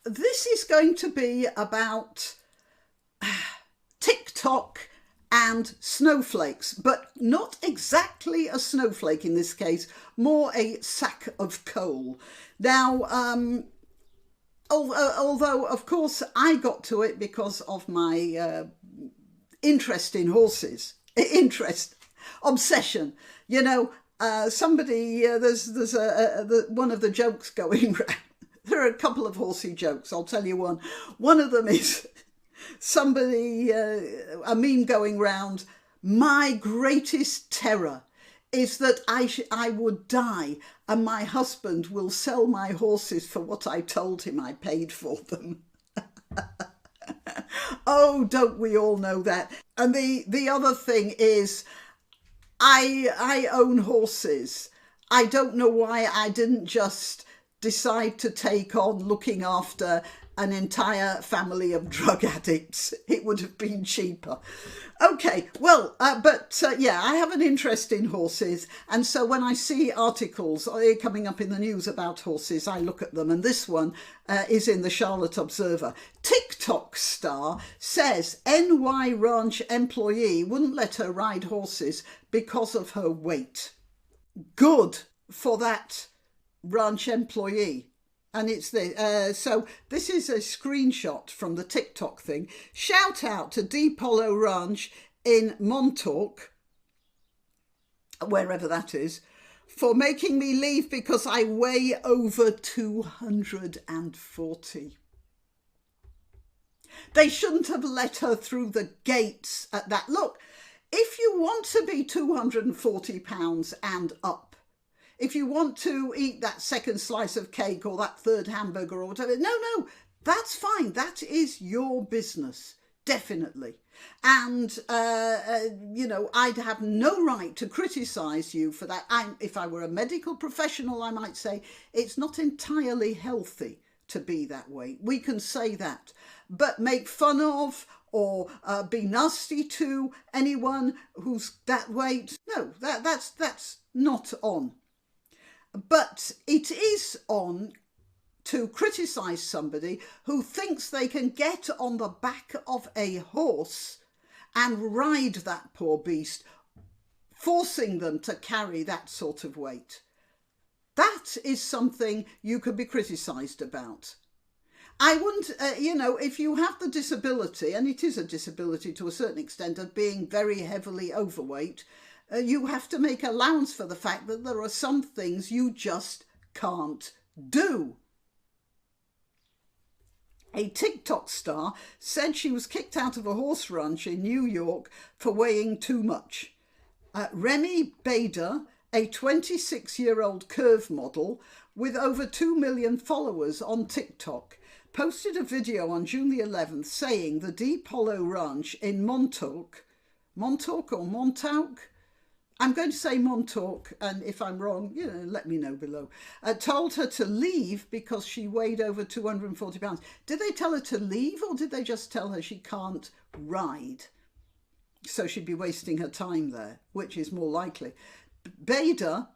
this is going to be about TikTok and snowflakes, but not exactly a snowflake in this case, more a sack of coal. Now, although of course I got to it because of my interest in horses, obsession, you know. Somebody, there's one of the jokes going around. There are a couple of horsey jokes, I'll tell you one. One of them is somebody, a meme going round, my greatest terror is that I would die and my husband will sell my horses for what I told him I paid for them. Oh, don't we all know that? And the other thing is, I own horses. I don't know why I didn't just decide to take on looking after an entire family of drug addicts. It would have been cheaper. Okay, well, yeah, I have an interest in horses. And so when I see articles coming up in the news about horses, I look at them. And this one is in the Charlotte Observer. TikTok star says NY ranch employee wouldn't let her ride horses because of her weight. Good for that ranch employee. And it's so this is a screenshot from the TikTok thing. Shout out to Deep Hollow Ranch in Montauk, wherever that is, for making me leave because I weigh over 240. They shouldn't have let her through the gates at that. Look, if you want to be 240 pounds and up, if you want to eat that second slice of cake or that third hamburger or whatever, no, that's fine. That is your business, definitely. And, you know, I'd have no right to criticise you for that. If I were a medical professional, I might say it's not entirely healthy to be that way. We can say that. But make fun of or be nasty to anyone who's that weight, no, that's not on. But it is on to criticise somebody who thinks they can get on the back of a horse and ride that poor beast, forcing them to carry that sort of weight. That is something you could be criticised about. I wouldn't, you know, if you have the disability, and it is a disability to a certain extent, of being very heavily overweight, you have to make allowance for the fact that there are some things you just can't do. A TikTok star said she was kicked out of a horse ranch in New York for weighing too much. Remy Bader, a 26-year-old curve model with over 2 million followers on TikTok, posted a video on June the 11th saying the Deep Hollow Ranch in Montauk, I'm going to say Montauk, and if I'm wrong, you know, let me know below, told her to leave because she weighed over 240 pounds. Did they tell her to leave, or did they just tell her she can't ride? So she'd be wasting her time there, which is more likely. Bader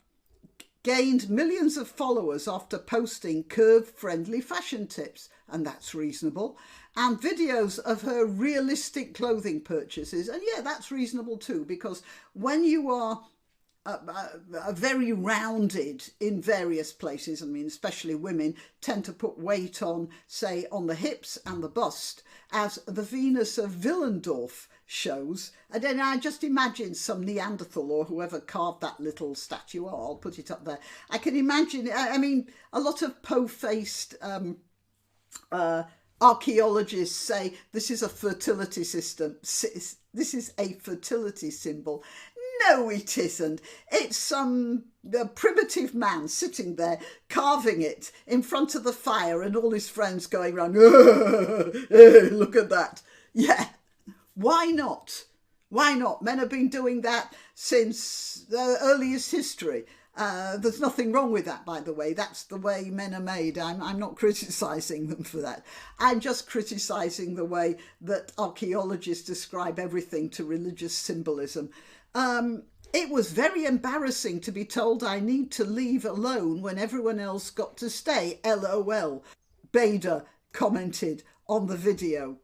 gained millions of followers after posting curve-friendly fashion tips, and that's reasonable, and videos of her realistic clothing purchases. And yeah, that's reasonable too, because when you are very rounded in various places, I mean, especially women tend to put weight on, say, on the hips and the bust, as the Venus of Willendorf shows. And then I just imagine some Neanderthal or whoever carved that little statue. Oh, I'll put it up there. I can imagine, I mean, a lot of po-faced archaeologists say this is a fertility system. This is a fertility symbol. No, it isn't. It's some primitive man sitting there carving it in front of the fire and all his friends going around, look at that. Yeah, why not? Why not? Men have been doing that since the earliest history. There's nothing wrong with that, by the way. That's the way men are made. I'm not criticising them for that. I'm just criticising the way that archaeologists describe everything to religious symbolism. It was very embarrassing to be told I need to leave alone when everyone else got to stay. LOL. Bader commented on the video.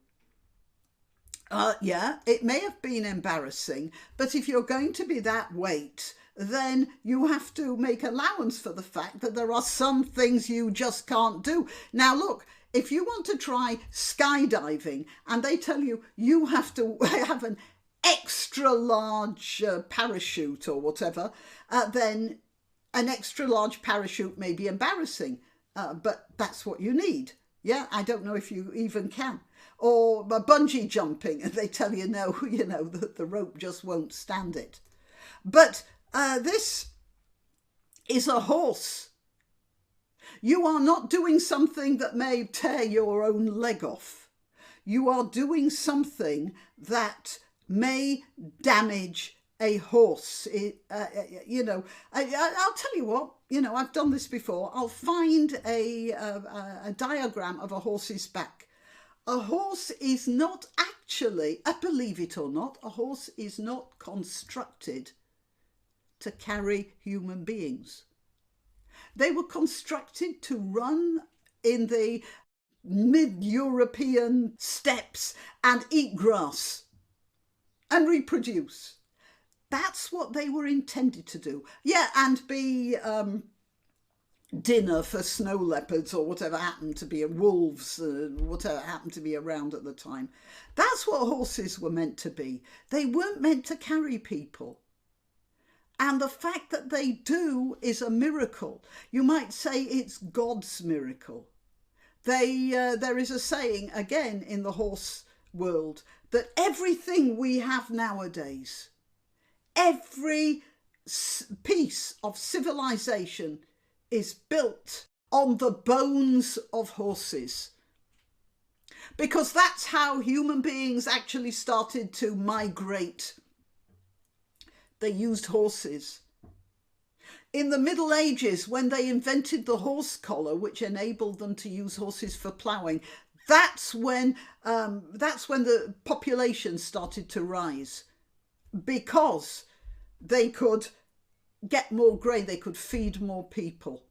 Yeah, it may have been embarrassing, but if you're going to be that weight, then you have to make allowance for the fact that there are some things you just can't do. Now, look, if you want to try skydiving and they tell you you have to have an extra large parachute or whatever, then an extra large parachute may be embarrassing, but that's what you need. Yeah, I don't know if you even can. Or bungee jumping, and they tell you no, you know, that the rope just won't stand it. But this is a horse. You are not doing something that may tear your own leg off. You are doing something that may damage a horse. You know, I'll tell you what, you know, I've done this before. I'll find a diagram of a horse's back. A horse is not actually, believe it or not, a horse is not constructed to carry human beings. They were constructed to run in the mid-European steppes and eat grass and reproduce. That's what they were intended to do. Yeah, and be dinner for snow leopards or whatever happened to be, wolves, whatever happened to be around at the time. That's what horses were meant to be. They weren't meant to carry people. And the fact that they do is a miracle. You might say it's God's miracle. There is a saying, again, in the horse world, that everything we have nowadays, every piece of civilization is built on the bones of horses. Because that's how human beings actually started to migrate. They used horses. In the Middle Ages, when they invented the horse collar, which enabled them to use horses for ploughing, that's when the population started to rise, because they could get more grain, they could feed more people.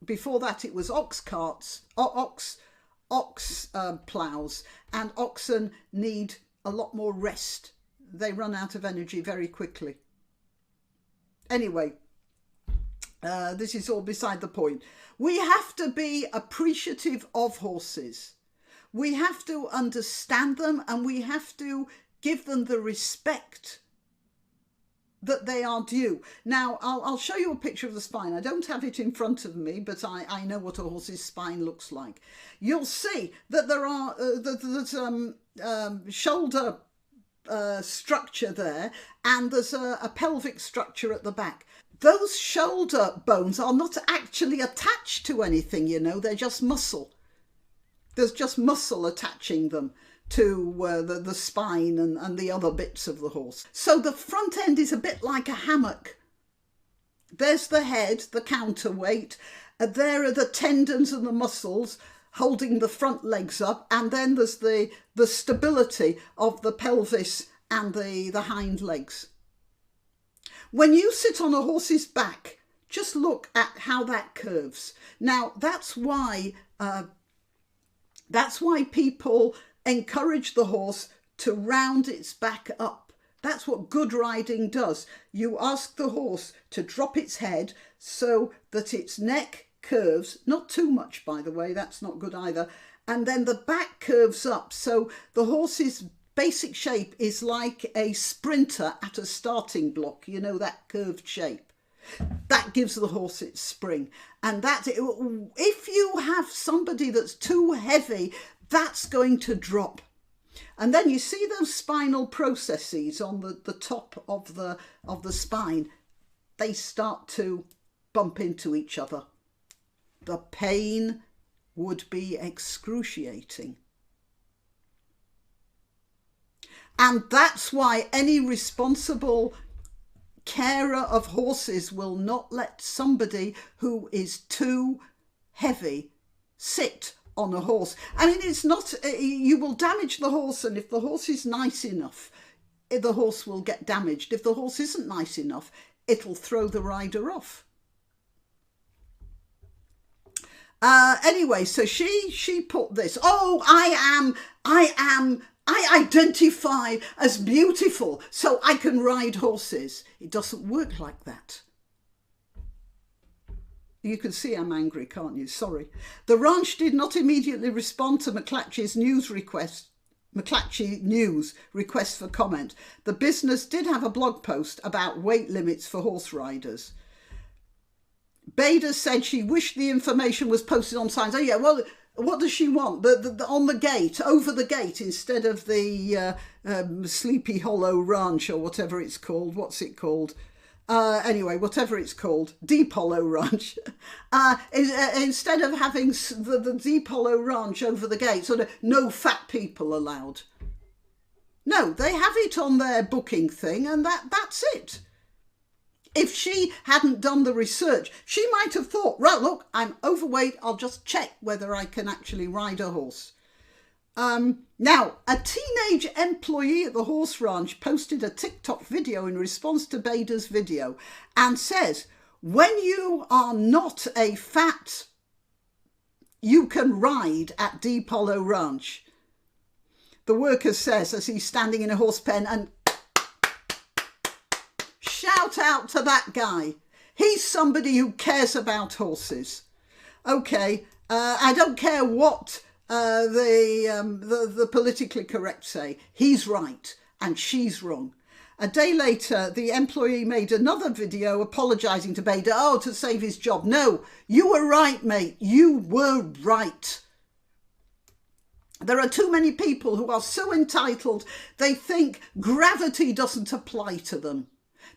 Before that, it was ox carts, ox ploughs, and oxen need a lot more rest. They run out of energy very quickly. Anyway, this is all beside the point. We have to be appreciative of horses. We have to understand them, and we have to give them the respect that they are due. Now, I'll show you a picture of the spine. I don't have it in front of me, but I know what a horse's spine looks like. You'll see that there are shoulder structure there, and there's a pelvic structure at the back. Those shoulder bones are not actually attached to anything, you know, they're just muscle. There's just muscle attaching them to the spine and the other bits of the horse. So the front end is a bit like a hammock. There's the head, the counterweight. There are the tendons and the muscles holding the front legs up, and then there's the stability of the pelvis and the hind legs. When you sit on a horse's back, just look at how that curves. Now, that's why people encourage the horse to round its back up. That's what good riding does. You ask the horse to drop its head so that its neck curves, not too much, by the way, that's not good either, and then the back curves up, so the horse's basic shape is like a sprinter at a starting block, you know, that curved shape. That gives the horse its spring. And that, if you have somebody that's too heavy, that's going to drop. And then you see those spinal processes on the top of the spine. They start to bump into each other. The pain would be excruciating. And that's why any responsible carer of horses will not let somebody who is too heavy sit on a horse. I mean, it's not, you will damage the horse, and if the horse is nice enough, the horse will get damaged. If the horse isn't nice enough, it'll throw the rider off. Anyway, so she put this, oh, I identify as beautiful so I can ride horses. It doesn't work like that. You can see I'm angry, can't you? Sorry. The ranch did not immediately respond to McClatchy's news request. McClatchy News request for comment. The business did have a blog post about weight limits for horse riders. Bader said she wished the information was posted on signs. Oh yeah, well, what does she want? On the gate, over the gate, instead of the Sleepy Hollow Ranch or whatever it's called. What's it called? Anyway, whatever it's called, Deep Hollow Ranch. Instead of having the Deep Hollow Ranch over the gate, sort of no fat people allowed. No, they have it on their booking thing, and that's it. If she hadn't done the research, she might have thought, right, look, I'm overweight, I'll just check whether I can actually ride a horse. Now, a teenage employee at the horse ranch posted a TikTok video in response to Bader's video and says, when you are not a fat, you can ride at Deep Hollow Ranch. The worker says as he's standing in a horse pen, and shout out to that guy. He's somebody who cares about horses. Okay, I don't care what the politically correct say. He's right and she's wrong. A day later, the employee made another video apologising to Bader, to save his job. No, you were right, mate. You were right. There are too many people who are so entitled, they think gravity doesn't apply to them.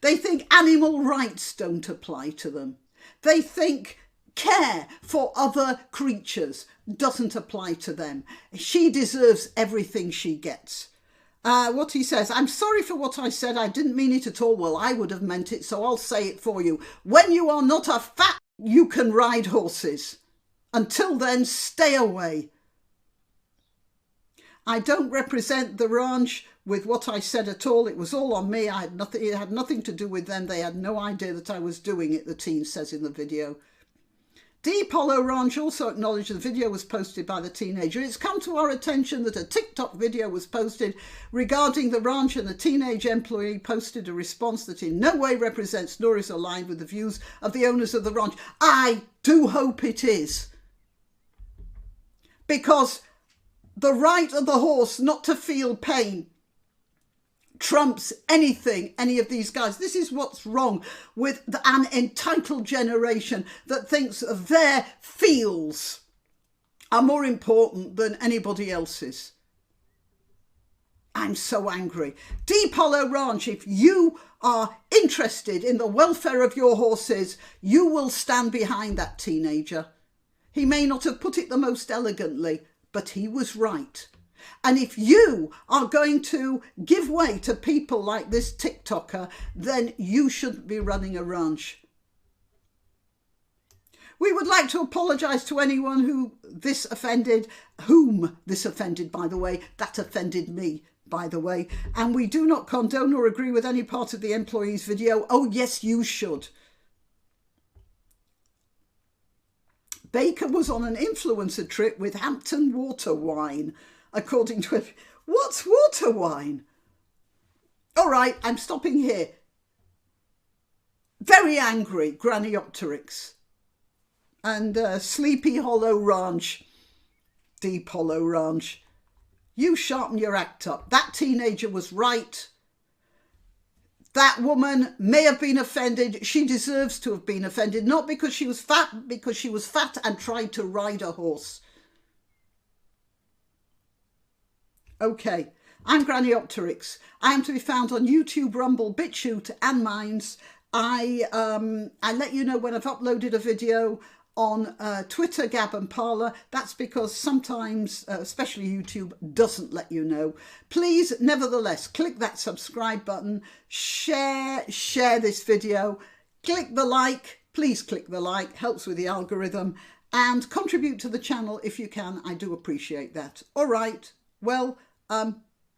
They think animal rights don't apply to them. They think care for other creatures doesn't apply to them. She deserves everything she gets. What he says, I'm sorry for what I said. I didn't mean it at all. Well, I would have meant it, so I'll say it for you. When you are not a fat, you can ride horses. Until then, stay away. I don't represent the ranch with what I said at all. It was all on me. I had nothing. It had nothing to do with them. They had no idea that I was doing it, the teen says in the video. Deep Hollow Ranch also acknowledged the video was posted by the teenager. It's come to our attention that a TikTok video was posted regarding the ranch, and the teenage employee posted a response that in no way represents nor is aligned with the views of the owners of the ranch. I do hope it is. Because the right of the horse not to feel pain trumps anything, any of these guys. This is what's wrong with an entitled generation that thinks their feels are more important than anybody else's. I'm so angry. Deep Hollow Ranch, if you are interested in the welfare of your horses, you will stand behind that teenager. He may not have put it the most elegantly, but he was right. And if you are going to give way to people like this TikToker, then you shouldn't be running a ranch. We would like to apologise to anyone whom this offended, by the way. That offended me, by the way. And we do not condone or agree with any part of the employee's video. Oh, yes, you should. Baker was on an influencer trip with Hampton Water Wine. According to it, what's water wine? All right, I'm stopping here. Very angry, Granniopteryx. And Sleepy Hollow Ranch, Deep Hollow Ranch. You sharpen your act up. That teenager was right. That woman may have been offended. She deserves to have been offended, not because she was fat, but because she was fat and tried to ride a horse. Okay, I'm Graniopteryx. I am to be found on YouTube, Rumble, BitChute and Minds. I let you know when I've uploaded a video on Twitter, Gab and Parler. That's because sometimes, especially YouTube, doesn't let you know. Please, nevertheless, click that subscribe button, share this video, click the like, please click the like, helps with the algorithm, and contribute to the channel if you can. I do appreciate that. All right, well,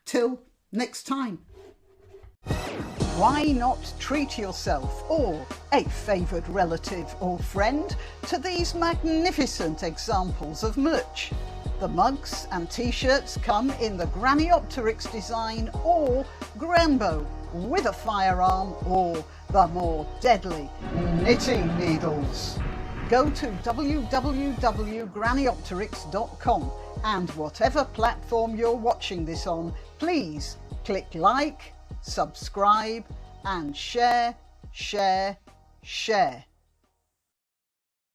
till next time. Why not treat yourself or a favoured relative or friend to these magnificent examples of merch? The mugs and t-shirts come in the Graniopteryx design or Grambo with a firearm or the more deadly knitting needles. Go to www.granniopteryx.com and whatever platform you're watching this on, please click like, subscribe and share.